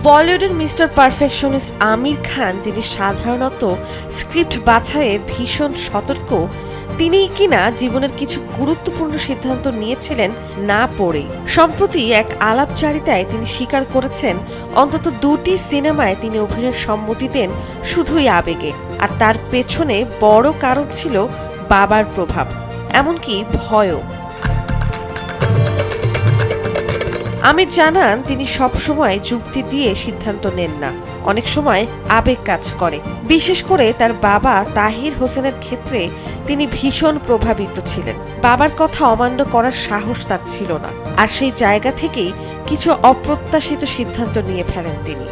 বলিউডের mister perfectionist Aamir Khan, যিনি সাধারণত স্ক্রিপ্ট বাছাইয়ে ভীষণ সতর্ক, তিনিই কিনা জীবনের কিছু গুরুত্বপূর্ণ সিদ্ধান্ত নিয়েছিলেন না পড়েই। সম্প্রতি এক আলাপচারিতায় তিনি স্বীকার করেছেন, অন্তত 2টি সিনেমায় তিনি অভিনয়ের সম্মতি দেন শুধুই আবেগে, আর তার পেছনে বড় কারণ ছিল বাবার প্রভাব, এমনকি ভয়ও। আমির জানান, তিনি সবসময় যুক্তি দিয়ে সিদ্ধান্ত নেন না, অনেক সময় আবেগ কাজ করে। বিশেষ করে তার বাবা তাহির হোসেনের ক্ষেত্রে তিনি ভীষণ প্রভাবিত ছিলেন। বাবার কথা অমান্য করার সাহস তার ছিল না, আর সেই জায়গা থেকেই কিছু অপ্রত্যাশিত সিদ্ধান্ত নিয়ে ফেলেন তিনি।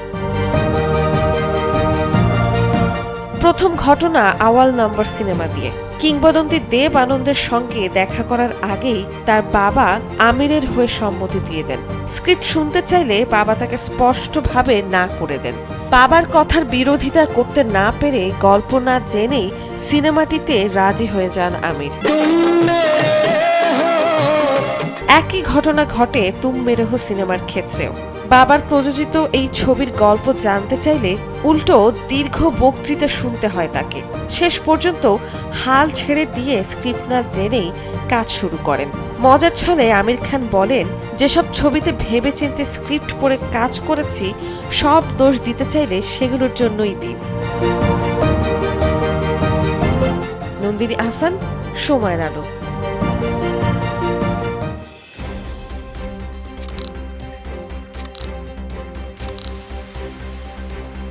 প্রথম ঘটনা আওয়াল নাম্বার সিনেমা দিয়ে। কিংবদন্তি দেব আনন্দের সঙ্গে দেখা করার আগেই তার বাবা আমিরের হয়ে সম্মতি দিয়ে দেন। স্ক্রিপ্ট শুনতে চাইলে বাবা তাকে স্পষ্টভাবে না করে দেন। বাবার কথার বিরোধিতা করতে না পেরে, গল্প না জেনেই সিনেমাটিতে রাজি হয়ে যান আমির। একই ঘটনা ঘটে তুম মেরে হো সিনেমার ক্ষেত্রেও। বাবার প্রযোজিত এই ছবির গল্প জানতে চাইলে উল্টো দীর্ঘ বক্তৃতা শুনতে হয় তাকে। শেষ পর্যন্ত হাল ছেড়ে দিয়ে স্ক্রিপ্ট না জেনেই কাজ শুরু করেন। মজার ছলে আমির খান বলেন, যেসব ছবিতে ভেবেচিন্তে স্ক্রিপ্ট পড়ে কাজ করেছি, সব দোষ দিতে চাইলে সেগুলোর জন্যই দিন। নন্দিনী আহসান, সময়ের আলো।